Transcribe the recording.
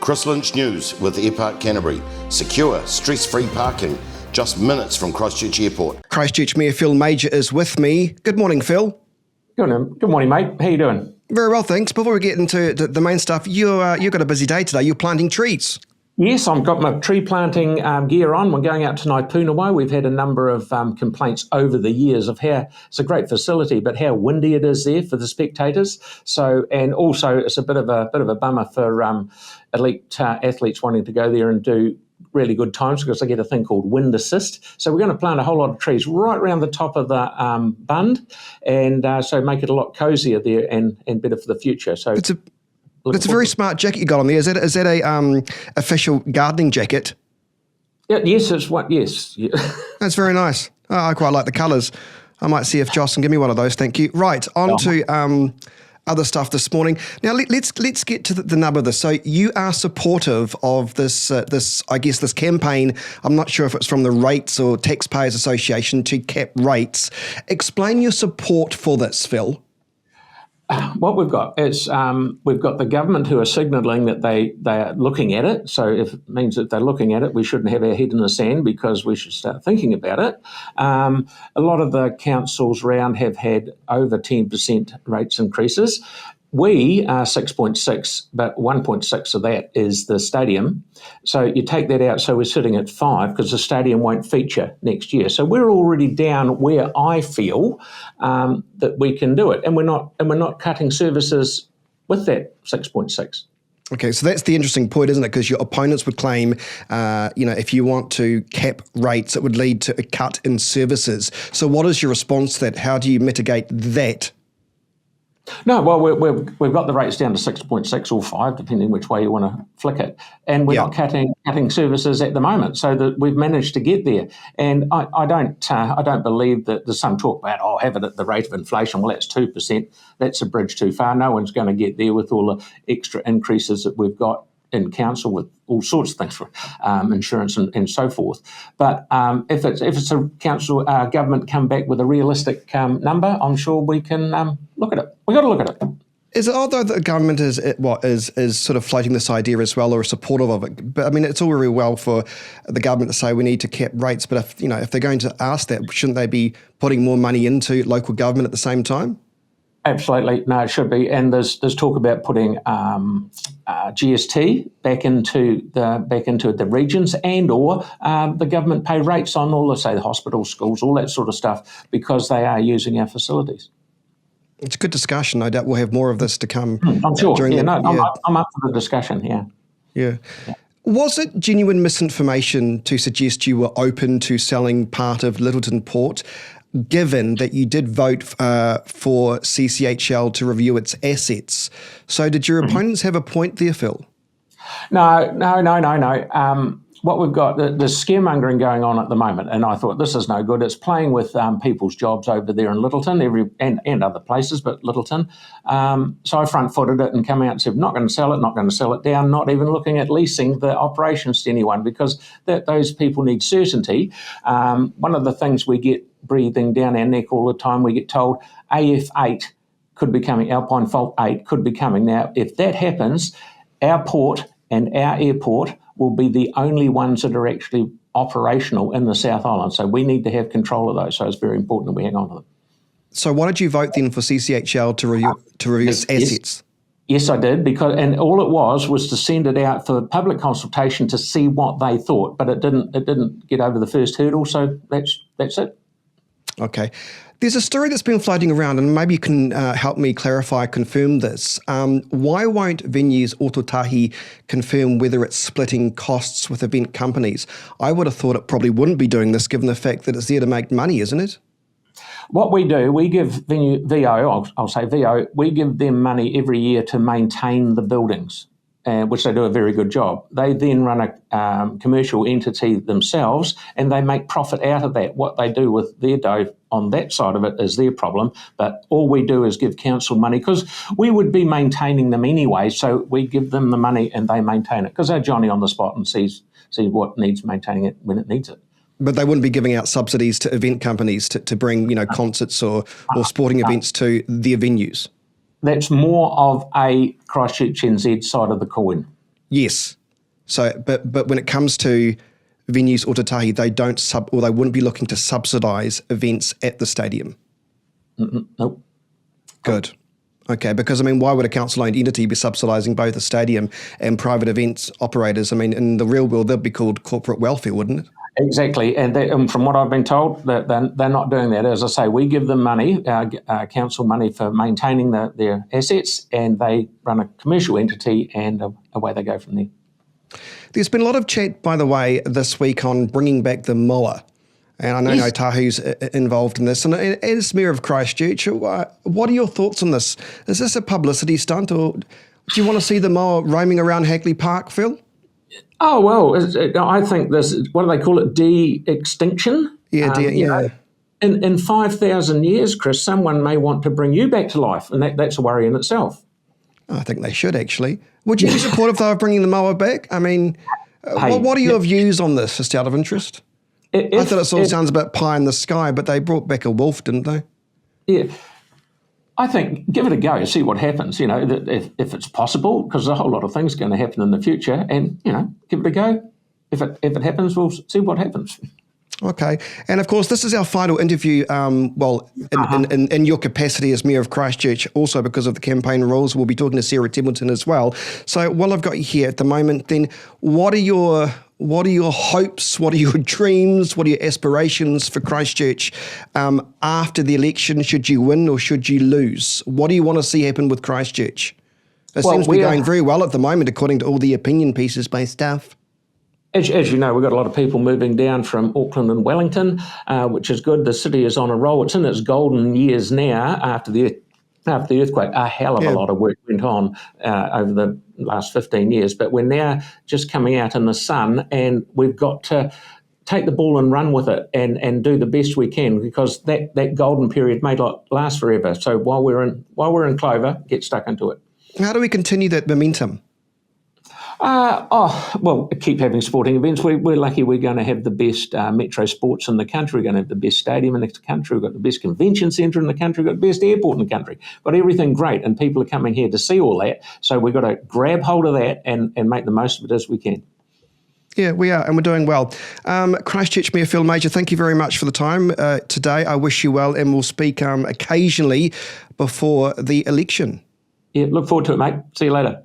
Chris Lynch News with Airpark Canterbury. Secure, stress-free parking, just minutes from Christchurch Airport. Christchurch Mayor Phil Mauger is with me. Good morning, Phil. Good morning, mate. How you doing? Very well, thanks. Before we get into the main stuff, you've got a busy day today. You're planting trees. Yes, I've got my tree planting gear on. We're going out to Naipunawai. We've had a number of complaints over the years of how it's a great facility, but how windy it is there for the spectators. So, and also it's a bit of a bummer for elite athletes wanting to go there and do really good times because they get a thing called wind assist. So we're going to plant a whole lot of trees right around the top of the bund, and so make it a lot cosier there and better for the future. So It's a very smart jacket you got on there. Is that a official gardening jacket? Yeah, yes, it's what. Yes, yeah. That's very nice. Oh, I quite like the colours. I might see if Joss can give me one of those. Thank you. Right, on to other stuff this morning. Now let's get to the nub of this. So you are supportive of this campaign. I'm not sure if it's from the Rates or Taxpayers Association to cap rates. Explain your support for this, Phil. What we've got is we've got the government who are signalling that they are looking at it. So if it means that they're looking at it, we shouldn't have our head in the sand because we should start thinking about it. A lot of the councils round have had over 10% rates increases. We are 6.6, but 1.6 of that is the stadium. So you take that out, so we're sitting at 5 because the stadium won't feature next year. So we're already down where I feel that we can do it, and we're not cutting services with that 6.6. Okay, so that's the interesting point, isn't it? Because your opponents would claim, if you want to cap rates, it would lead to a cut in services. So what is your response to that? How do you mitigate that? No, well, we've got the rates down to 6.6 or 5, depending which way you want to flick it, and we're not cutting services at the moment, so that we've managed to get there. And I don't believe that there's some talk about have it at the rate of inflation. Well, that's 2%. That's a bridge too far. No one's going to get there with all the extra increases that we've got in council with all sorts of things for insurance and so forth. But if it's a council government come back with a realistic number, I'm sure we can look at it. We've got to look at it. Is it odd though that the government is sort of floating this idea as well, or is supportive of it? But I mean, it's all very well for the government to say we need to cap rates, but if they're going to ask that, shouldn't they be putting more money into local government at the same time? Absolutely, no, it should be. And there's talk about putting GST back into the regions, and or the government pay rates on all the hospitals, schools, all that sort of stuff, because they are using our facilities. It's a good discussion. No doubt we'll have more of this to come. I'm sure. I'm up for the discussion. Yeah. Was it genuine misinformation to suggest you were open to selling part of Lyttelton Port, given that you did vote for CCHL to review its assets? So did your opponents have a point there, Phil? No. What we've got, the scaremongering going on at the moment, and I thought this is no good. It's playing with people's jobs over there in Lyttelton and other places, but Lyttelton. So I front-footed it and come out and said, not going to sell it down, not even looking at leasing the operations to anyone, because those people need certainty. One of the things we get breathing down our neck all the time, we get told AF8 could be coming, Alpine Fault 8 could be coming. Now, if that happens, our port and our airport will be the only ones that are actually operational in the South Island. So we need to have control of those. So it's very important that we hang on to them. So why did you vote then for CCHL to review its assets? Yes, I did, and all it was to send it out for public consultation to see what they thought, but it didn't get over the first hurdle. So that's it. Okay. There's a story that's been floating around, and maybe you can help me confirm this. Why won't Venues Ototahi confirm whether it's splitting costs with event companies? I would have thought it probably wouldn't be doing this, given the fact that it's there to make money, isn't it? What we do, we give VO, we give them money every year to maintain the buildings, which they do a very good job. They then run a commercial entity themselves, and they make profit out of that. What they do with their dough on that side of it is their problem, but all we do is give council money, because we would be maintaining them anyway, so we give them the money and they maintain it, because they're Johnny on the spot and sees what needs maintaining it when it needs it. But they wouldn't be giving out subsidies to event companies to bring, concerts or sporting events to their venues. That's more of a Christchurch NZ side of the coin. Yes. So, but when it comes to venues or Tatahi, they they wouldn't be looking to subsidise events at the stadium. Nope. Good. Okay, because I mean, why would a council-owned entity be subsidising both a stadium and private events operators? I mean, in the real world, that'd be called corporate welfare, wouldn't it? Exactly, and from what I've been told, that they're not doing that. As I say, we give them money, council money for maintaining their assets, and they run a commercial entity, and away they go from there. There's been a lot of chat, by the way, this week on bringing back the moa. And I know Yes. Otahu's involved in this. And as Mayor of Christchurch, what are your thoughts on this? Is this a publicity stunt, or do you want to see the moa roaming around Hagley Park, Phil? Oh, well, I think this, what do they call it, de-extinction? Yeah, yeah. In 5,000 years, Chris, someone may want to bring you back to life, and that's a worry in itself. I think they should, actually. Would you be supportive, though, of bringing the moa back? I mean, Hey, what are your views on this, just out of interest? I thought it sort of sounds a bit pie in the sky, but they brought back a wolf, didn't they? Yeah. I think give it a go, see what happens, if it's possible, because a whole lot of things are going to happen in the future, and, give it a go. If it happens, we'll see what happens. Okay. And of course, this is our final interview, in your capacity as Mayor of Christchurch, also because of the campaign rules. We'll be talking to Sarah Templeton as well. So while I've got you here at the moment, then what are your hopes? What are your dreams? What are your aspirations for Christchurch after the election? Should you win or should you lose? What do you want to see happen with Christchurch? It seems to be going very well at the moment, according to all the opinion pieces by staff. As you know, we've got a lot of people moving down from Auckland and Wellington, which is good. The city is on a roll. It's in its golden years now after the earthquake. A hell of a lot of work went on over the last 15 years, but we're now just coming out in the sun, and we've got to take the ball and run with it and do the best we can, because that golden period may not last forever. So while we're in clover, get stuck into it. How do we continue that momentum? Keep having sporting events. We're lucky we're going to have the best metro sports in the country. We're going to have the best stadium in the country. We've got the best convention centre in the country. We've got the best airport in the country. Got everything great, and people are coming here to see all that. So we've got to grab hold of that and make the most of it as we can. Yeah, we are, and we're doing well. Christchurch Mayor Phil Mauger, thank you very much for the time today. I wish you well, and we'll speak occasionally before the election. Yeah, look forward to it, mate. See you later.